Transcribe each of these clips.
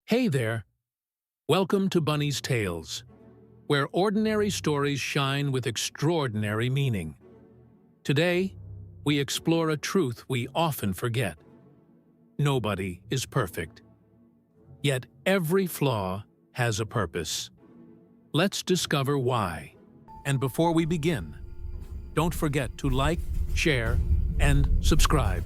Hey there! Welcome to Bunny's Tales, where ordinary stories shine with extraordinary meaning. Today, we explore a truth we often forget. Nobody is perfect. Yet every flaw has a purpose. Let's discover why. And before we begin, don't forget to like, share, and subscribe.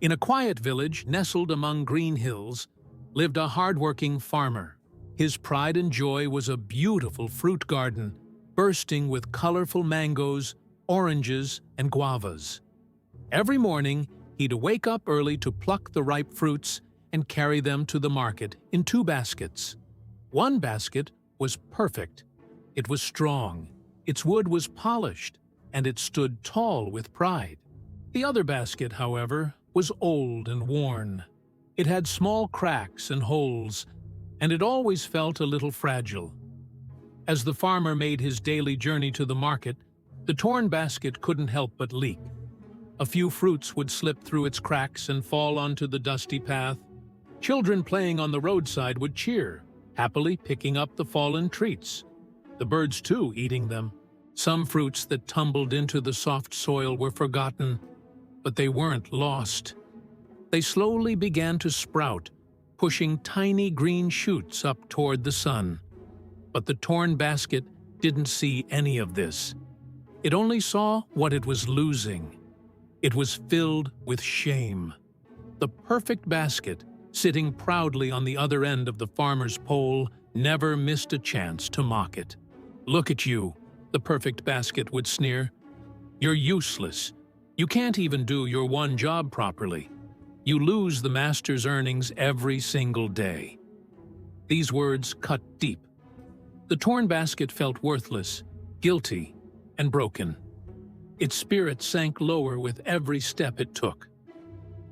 In a quiet village nestled among green hills, lived a hard-working farmer. His pride and joy was a beautiful fruit garden, bursting with colorful mangoes, oranges, and guavas. Every morning, he'd wake up early to pluck the ripe fruits and carry them to the market in 2 baskets. One basket was perfect. It was strong, its wood was polished, and it stood tall with pride. The other basket, however, was old and worn. It had small cracks and holes, and it always felt a little fragile. As the farmer made his daily journey to the market, the torn basket couldn't help but leak. A few fruits would slip through its cracks and fall onto the dusty path. Children playing on the roadside would cheer, happily picking up the fallen treats. The birds, too, eating them. Some fruits that tumbled into the soft soil were forgotten, but they weren't lost. They slowly began to sprout, pushing tiny green shoots up toward the sun. But the torn basket didn't see any of this. It only saw what it was losing. It was filled with shame. The perfect basket, sitting proudly on the other end of the farmer's pole, never missed a chance to mock it. "Look at you," the perfect basket would sneer. "You're useless. You can't even do your one job properly. You lose the master's earnings every single day." These words cut deep. The torn basket felt worthless, guilty, and broken. Its spirit sank lower with every step it took.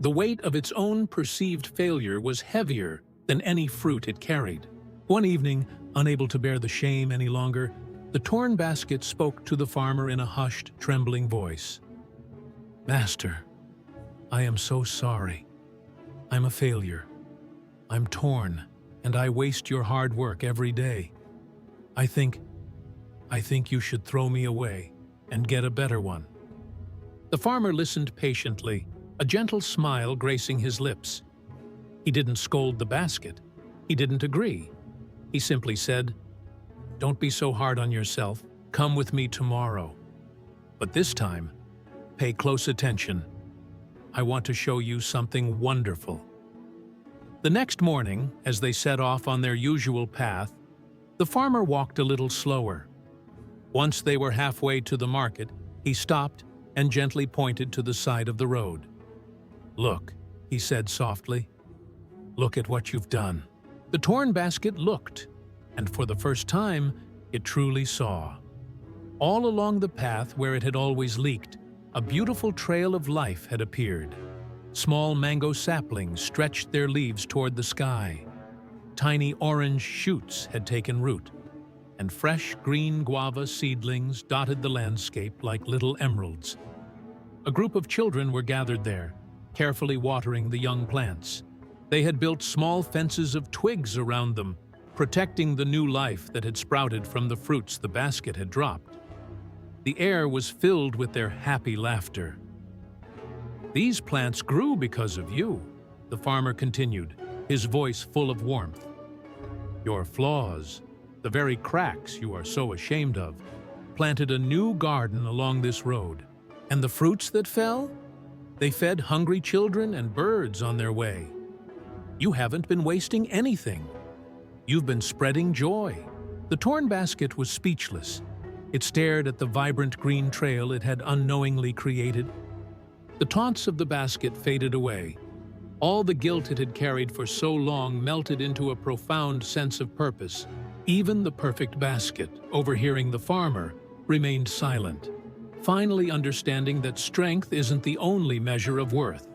The weight of its own perceived failure was heavier than any fruit it carried. One evening, unable to bear the shame any longer, the torn basket spoke to the farmer in a hushed, trembling voice. "Master, I am so sorry. I'm a failure. I'm torn, and I waste your hard work every day. I think you should throw me away and get a better one." The farmer listened patiently, a gentle smile gracing his lips. He didn't scold the basket. He didn't agree. He simply said, "Don't be so hard on yourself. Come with me tomorrow. But this time, pay close attention. I want to show you something wonderful." The next morning, as they set off on their usual path, the farmer walked a little slower. Once they were halfway to the market, he stopped and gently pointed to the side of the road. "Look," he said softly. "Look at what you've done." The torn basket looked, and for the first time, it truly saw. All along the path where it had always leaked, a beautiful trail of life had appeared. Small mango saplings stretched their leaves toward the sky. Tiny orange shoots had taken root, and fresh green guava seedlings dotted the landscape like little emeralds. A group of children were gathered there, carefully watering the young plants. They had built small fences of twigs around them, protecting the new life that had sprouted from the fruits the basket had dropped. The air was filled with their happy laughter. "These plants grew because of you," the farmer continued, his voice full of warmth. "Your flaws, the very cracks you are so ashamed of, planted a new garden along this road. And the fruits that fell? They fed hungry children and birds on their way. You haven't been wasting anything. You've been spreading joy." The torn basket was speechless. It stared at the vibrant green trail it had unknowingly created. The taunts of the basket faded away. All the guilt it had carried for so long melted into a profound sense of purpose. Even the perfect basket, overhearing the farmer, remained silent, finally understanding that strength isn't the only measure of worth.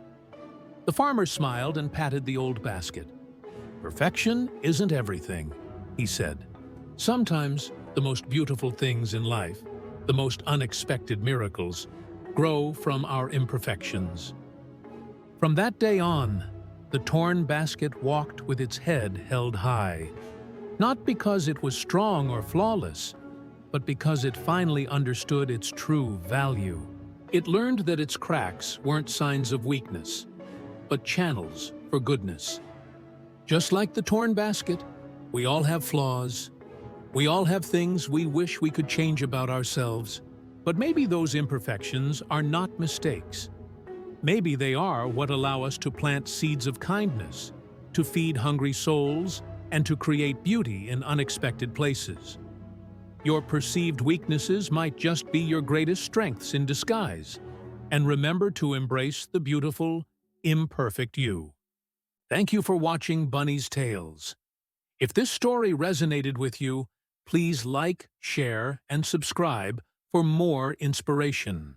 The farmer smiled and patted the old basket. "Perfection isn't everything," he said. "Sometimes the most beautiful things in life, the most unexpected miracles, grow from our imperfections." From that day on, the torn basket walked with its head held high, not because it was strong or flawless, but because it finally understood its true value. It learned that its cracks weren't signs of weakness, but channels for goodness. Just like the torn basket, we all have flaws. We all have things we wish we could change about ourselves. But maybe those imperfections are not mistakes. Maybe they are what allow us to plant seeds of kindness, to feed hungry souls, and to create beauty in unexpected places. Your perceived weaknesses might just be your greatest strengths in disguise. And remember to embrace the beautiful, imperfect you. Thank you for watching Bunny's Tales. If this story resonated with you, please like, share, and subscribe for more inspiration.